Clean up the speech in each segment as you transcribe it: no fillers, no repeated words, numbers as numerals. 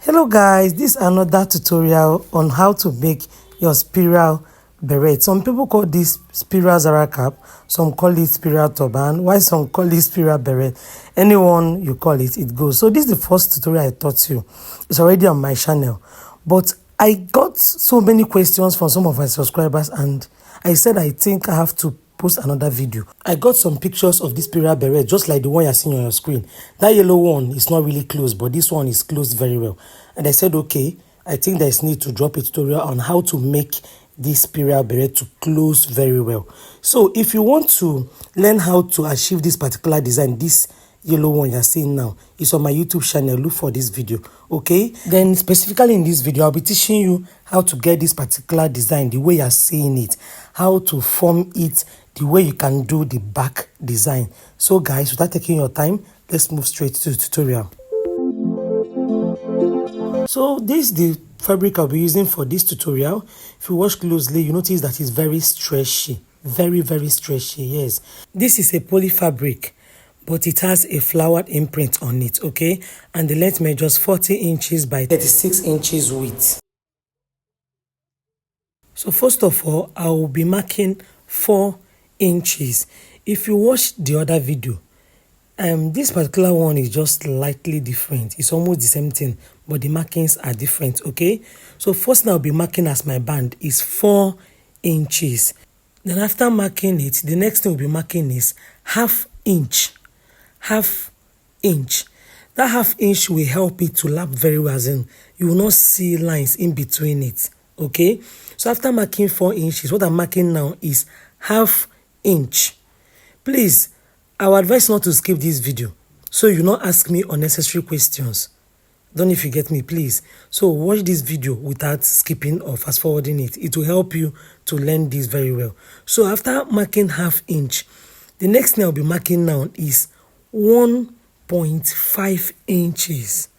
Hello guys, this is another tutorial on how to make your spiral beret. Some people call this spiral Zara Cap, some call it spiral turban, while some call it spiral beret. Anyone you call it, it goes. So this is the first tutorial I taught you. It's already on my channel. But I got so many questions from some of my subscribers and I said I think I have to post another video. I got some pictures of this spiral beret just like the one you're seeing on your screen. That yellow one is not really closed, but this one is closed very well. And I said, okay, I think there's need to drop a tutorial on how to make this spiral beret to close very well. So if you want to learn how to achieve this particular design, this yellow one you're seeing now is on my YouTube channel. Look for this video, okay? Then specifically in this video, I'll be teaching you how to get this particular design the way you're seeing it, how to form it, the way you can do the back design. So guys, without taking your time, let's move straight to the tutorial. So this is the fabric I'll be using for this tutorial. If you watch closely, you notice that it's very stretchy. Very stretchy, yes. This is a poly fabric, but it has a flowered imprint on it, okay? And the length measures 40 inches by 36 inches width. So first of all, I will be marking 4 inches. If you watch the other video, this particular one is just slightly different. It's almost the same thing, but the markings are different, okay? So first thing I'll be marking as my band is 4 inches. Then after marking it, the next thing we'll be marking is half inch. Half inch. That half inch will help it to lap very well, as in you will not see lines in between it, okay? So after marking 4 inches, what I'm marking now is half inch. Please, I would advise not to skip this video so you not ask me unnecessary questions. Don't know if you get me, please. So watch this video without skipping or fast forwarding it. It will help you to learn this very well. So after marking half inch, the next thing I'll be marking now is 1.5 inches.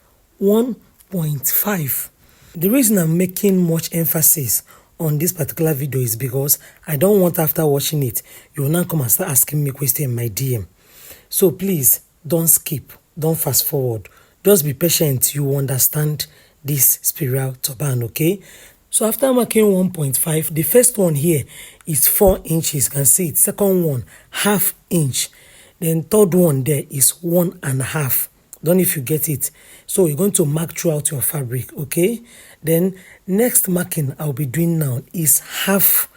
1.5. The reason I'm making much emphasis on this particular video is because I don't want after watching it, you will now come and start asking me questions in my DM. So please, don't skip, don't fast forward. Just be patient, you understand this spiral turban, okay? So after marking 1.5, the first one here is 4 inches, you can see it. Second one, half inch. Then third one there is 1.5. Don't know if you get it. So you're going to mark throughout your fabric, okay? Then next marking I'll be doing now is half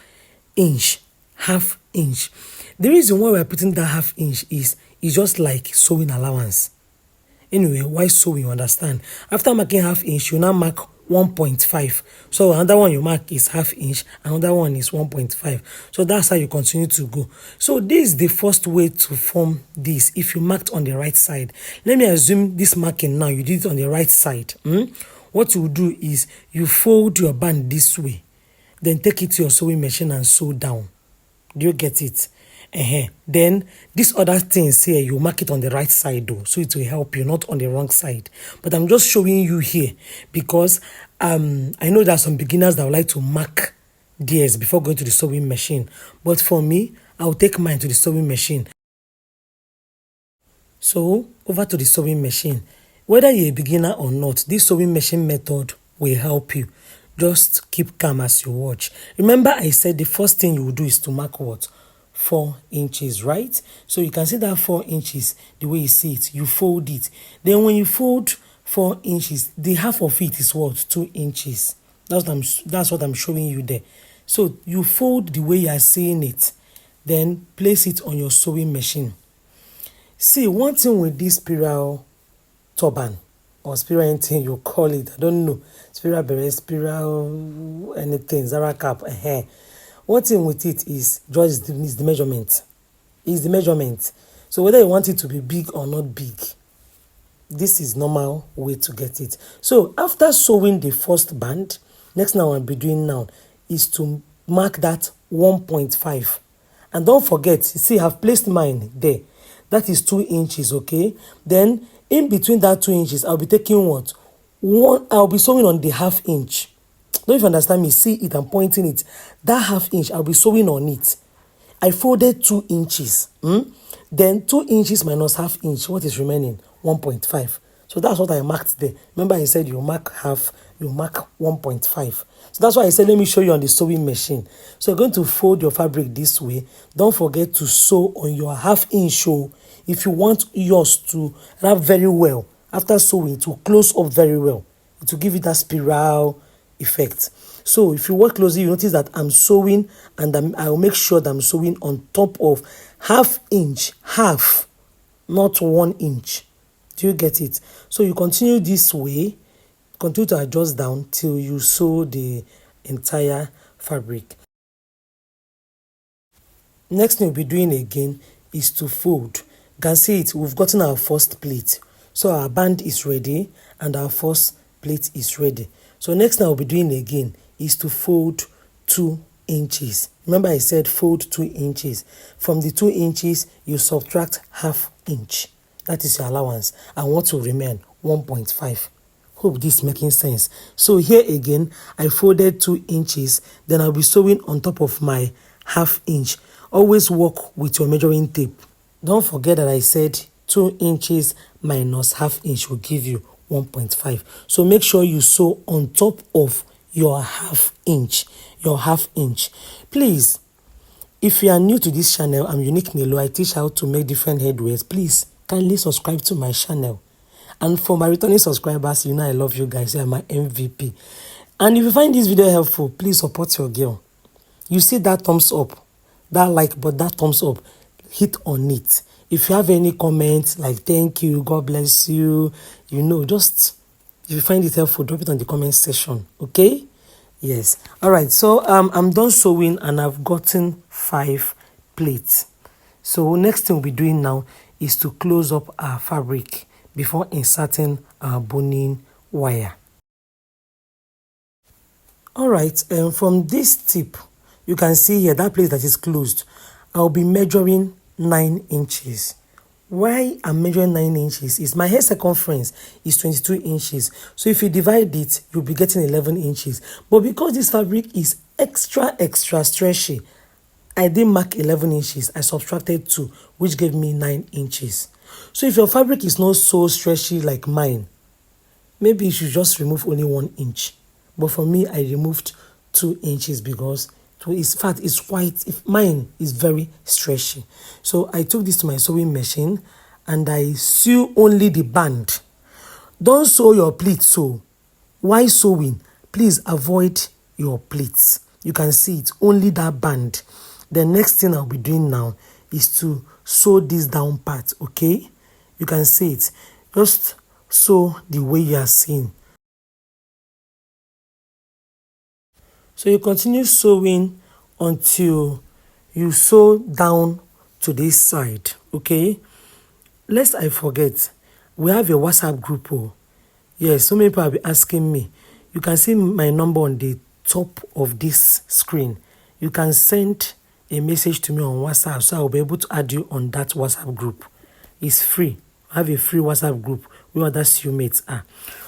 inch. Half inch. The reason why we're putting that half inch is just like sewing allowance. Anyway, why sewing, you understand? After marking half inch, you now mark 1.5. So another one you mark is half inch, another one is 1.5. So that's how you continue to go. So this is the first way to form this if you marked on the right side. Let me assume this marking now, you did it on the right side. What you do is you fold your band this way, then take it to your sewing machine and sew down. Do you get it? Then these other things here, you mark it on the right side though, so it will help you, not on the wrong side. But I'm just showing you here because I know there are some beginners that would like to mark theirs before going to the sewing machine. But for me, I'll take mine to the sewing machine. So over to the sewing machine. Whether you're a beginner or not, this sewing machine method will help you. Just keep calm as you watch. Remember I said the first thing you will do is to mark what? 4 inches, right? So you can see that 4 inches, the way you see it, you fold it. Then when you fold 4 inches, the half of it is what? 2 inches. That's what I'm showing you there. So you fold the way you are seeing it, then place it on your sewing machine. See, one thing with this spiral turban or spiral anything you call it, I don't know, spiral beret, spiral anything, Zara Cap, One thing with it is just the measurement. It's the measurement. So whether you want it to be big or not big, this is normal way to get it. So after sewing the first band, next thing I will be doing now is to mark that 1.5. And don't forget, see, I've placed mine there. That is 2 inches, okay? Then in between that 2 inches, I'll be taking what? I'll be sewing on the half inch. Don't if you understand me, see it, I'm pointing it. That half inch, I'll be sewing on it. I folded 2 inches. Then 2 inches minus half inch, what is remaining? 1.5. So that's what I marked there. Remember I said you mark half, you mark 1.5. So that's why I said let me show you on the sewing machine. So you're going to fold your fabric this way. Don't forget to sew on your ½ inch show if you want yours to wrap very well. After sewing, it will close up very well. It will give you that spiral effect. So if you work closely, you notice that I'm sewing, and I'll make sure that I'm sewing on top of ½ inch, half, not 1 inch. Do you get it? So you continue this way, continue to adjust down till you sew the entire fabric. Next thing we'll be doing again is to fold. You can see it, we've gotten our first plate. So our band is ready and our first plate is ready. So next thing I'll be doing again is to fold 2 inches. Remember I said fold 2 inches. From the 2 inches, you subtract ½ inch. That is your allowance. And what will remain? 1.5. Hope this is making sense. So here again, I folded 2 inches. Then I'll be sewing on top of my ½ inch. Always work with your measuring tape. Don't forget that I said 2 inches minus ½ inch will give you 1.5. So make sure you sew on top of your ½ inch. Your ½ inch. Please, if you are new to this channel, I'm Unique Nelo. I teach how to make different headwears. Please, kindly subscribe to my channel. And for my returning subscribers, you know I love you guys. You are my MVP. And if you find this video helpful, please support your girl. You see that thumbs up, that like, but that thumbs up, hit on it. If you have any comments like thank you, God bless you, you know, just if you find it helpful, drop it on the comment section. Okay? Yes. All right. So I'm done sewing and I've gotten 5 plates. So next thing we'll be doing now is to close up our fabric before inserting our boning wire. All right. From this tip, you can see here that place that is closed. I'll be measuring 9 inches. Why I'm measuring 9 inches is my hair circumference is 22 inches. So if you divide it, you'll be getting 11 inches. But because this fabric is extra stretchy, I didn't mark 11 inches. I subtracted 2, which gave me 9 inches. So if your fabric is not so stretchy like mine, maybe you should just remove only 1 inch. But for me, I removed 2 inches because in fact, it's quite, if mine is very stretchy. So I took this to my sewing machine and I sew only the band. Don't sew your pleats. So while sewing, please avoid your pleats. You can see it, only that band. The next thing I'll be doing now is to sew this down part, okay? You can see it. Just sew the way you are seeing. So you continue sewing until you sew down to this side, okay? Lest I forget, we have a WhatsApp group. Oh. Yes, so many people have been asking me. You can see my number on the top of this screen. You can send a message to me on WhatsApp, so I'll be able to add you on that WhatsApp group. It's free. I have a free WhatsApp group where other sewmates are.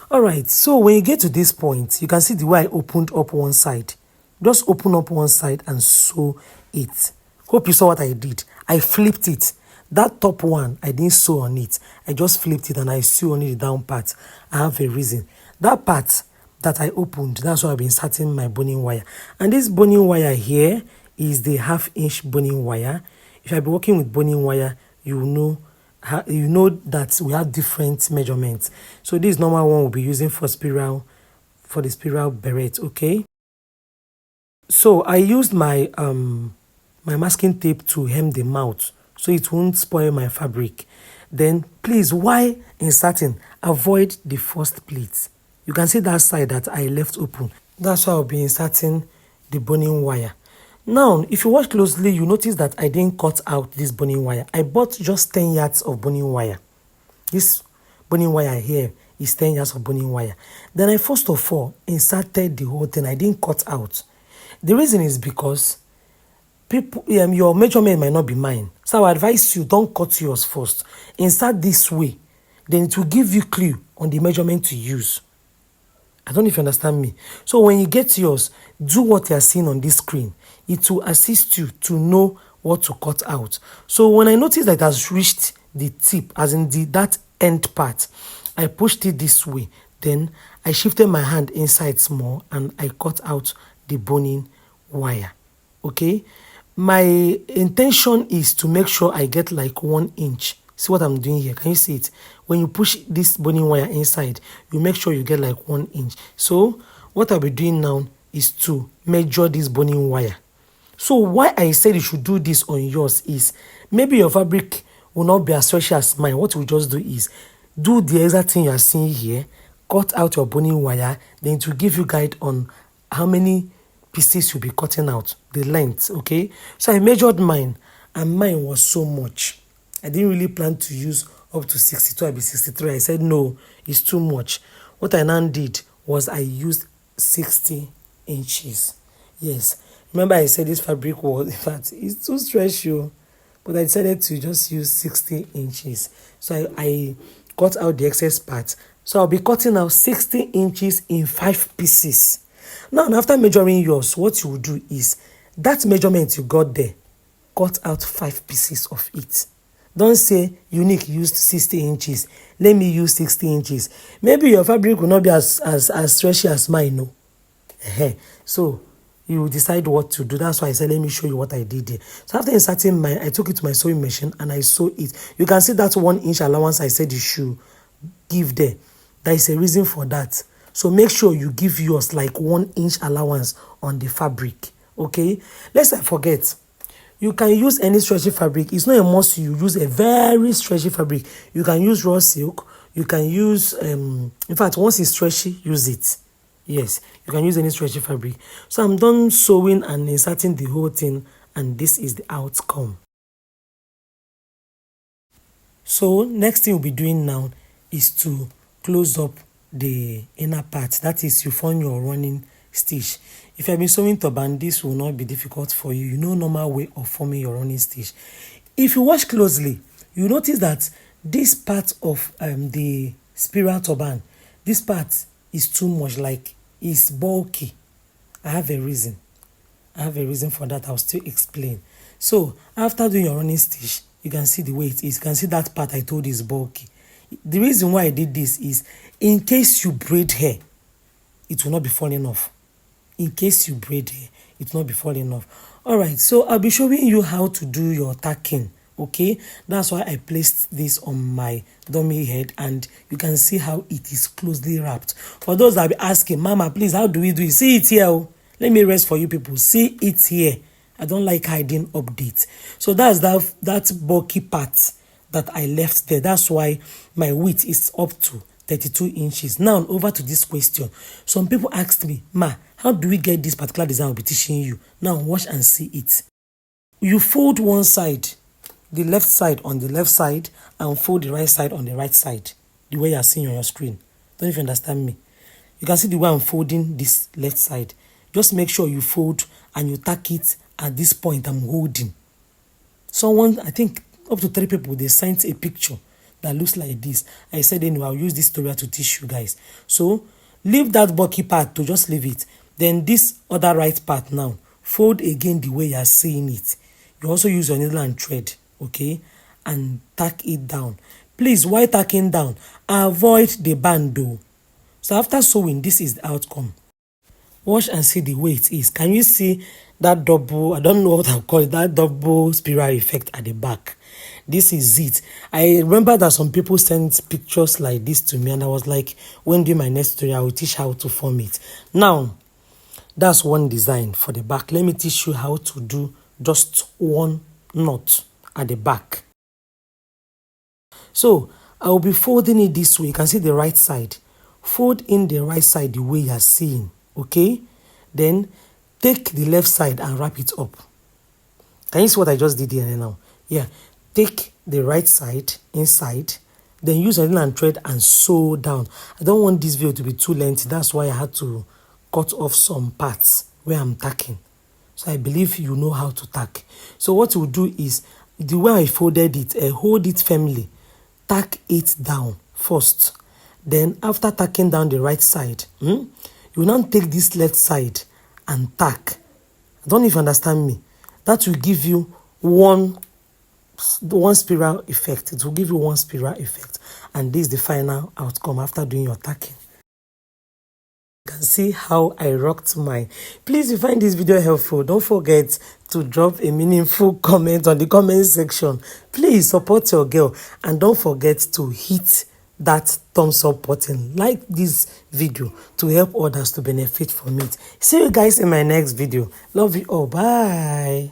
All right, so when you get to this point, you can see the way I opened up one side. Just open up one side and sew it. Hope you saw what I did. I flipped it. That top one, I didn't sew on it. I just flipped it and I sew only the down part. I have a reason. That part that I opened, that's why I've been inserting my boning wire. And this boning wire here is the ½ inch boning wire. If I've been working with boning wire, you know that we have different measurements. So this normal one we'll be using for the spiral beret, okay? So I used my my masking tape to hem the mouth so it won't spoil my fabric. Then please, while inserting, avoid the first pleat. You can see that side that I left open. That's why I'll be inserting the boning wire. Now, if you watch closely, you notice that I didn't cut out this boning wire. I bought just 10 yards of boning wire. This boning wire here is 10 yards of boning wire. Then I first of all inserted the whole thing. I didn't cut out. The reason is because your measurement might not be mine. So I advise you, don't cut yours first. Insert this way. Then it will give you clue on the measurement to use. I don't know if you understand me. So when you get yours, do what you are seeing on this screen. It will assist you to know what to cut out. So when I noticed that it has reached the tip, as in that end part, I pushed it this way. Then I shifted my hand inside small and I cut out the boning wire. Okay. My intention is to make sure I get like 1 inch. See what I'm doing here? Can you see it? When you push this boning wire inside, you make sure you get like 1 inch. So what I'll be doing now is to measure this boning wire. So why I said you should do this on yours is maybe your fabric will not be as stretchy as mine. What we just do is do the exact thing you are seeing here, cut out your boning wire, then to give you guide on how many pieces you'll be cutting out, the length, okay? So I measured mine, and mine was so much. I didn't really plan to use up to 62, I'll be 63. I said, no, it's too much. What I now did was I used 60 inches. Yes. Remember I said this fabric was, in fact, it's too stretchy, but I decided to just use 60 inches. So I cut out the excess part. So I'll be cutting out 60 inches in 5 pieces. Now, after measuring yours, what you will do is that measurement you got there, cut out 5 pieces of it. Don't say Unique used 60 inches. Let me use 60 inches. Maybe your fabric will not be as stretchy as mine, no? So you decide what to do. That's why I said, let me show you what I did there. So after inserting mine, I took it to my sewing machine and I sew it. You can see that 1 inch allowance I said you should give there. There is a reason for that. So make sure you give yours like 1 inch allowance on the fabric. Okay? Lest I forget, you can use any stretchy fabric. It's not a must you use a very stretchy fabric. You can use raw silk. You can use, in fact, once it's stretchy, use it. Yes, you can use any stretchy fabric. So I'm done sewing and inserting the whole thing, and this is the outcome. So next thing we'll be doing now is to close up the inner part. That is, you form your running stitch. If you have been sewing turban, this will not be difficult for you. You know normal way of forming your running stitch. If you watch closely, you notice that this part of the spiral turban, this part is too much, like it's bulky. I have a reason. For that. I'll still explain. So after doing your running stitch, you can see the way it is. You can see that part I told you is bulky. The reason why I did this is in case you braid hair, it will not be falling off. In case you braid hair, it will not be falling off. Alright, so I'll be showing you how to do your tacking. Okay, that's why I placed this on my dummy head, and you can see how it is closely wrapped. For those that be asking, Mama, please, how do we do it? See it here. Let me rest for you people. See it here. I don't like hiding updates. So that's that bulky part that I left there. That's why my width is up to 32 inches. Now over to this question. Some people asked me, Ma, how do we get this particular design I'll be teaching you? Now watch and see it. You fold one side, the left side on the left side, and fold the right side on the right side, the way you are seeing on your screen. Don't know if you understand me. You can see the way I'm folding this left side. Just make sure you fold and you tack it at this point I'm holding. Someone, I think up to 3 people, they sent a picture that looks like this. I said, anyway, I'll use this tutorial to teach you guys. So leave that bulky part, to just leave it. Then this other right part now, fold again the way you are seeing it. You also use your needle and thread, okay, and tack it down. Please, while tacking down, avoid the band though. So after sewing, this is the outcome. Watch and see the way it is. Can you see that double, I don't know what I'll call it, that double spiral effect at the back? This is it. I remember that some people sent pictures like this to me, and I was like, when doing my next tutorial, I will teach how to form it. Now, that's one design for the back. Let me teach you how to do just one knot at the back. So I will be folding it this way. You can see the right side. Fold in the right side the way you are seeing. Okay? Then take the left side and wrap it up. Can you see what I just did here now? Yeah. Take the right side inside. Then use a needle and thread and sew down. I don't want this video to be too lengthy. That's why I had to cut off some parts where I'm tacking. So I believe you know how to tack. So what you do is, the way I folded it, hold it firmly. Tack it down first. Then after tacking down the right side, you now take this left side and tack. I don't know if you understand me. That will give you one spiral effect. It will give you one spiral effect. and this is the final outcome after doing your tacking. You can see how I rocked mine. Please, if you find this video helpful, don't forget to drop a meaningful comment on the comment section. Please support your girl, and don't forget to hit that thumbs up button, like this video to help others to benefit from it. See you guys in my next video. Love you all. Bye.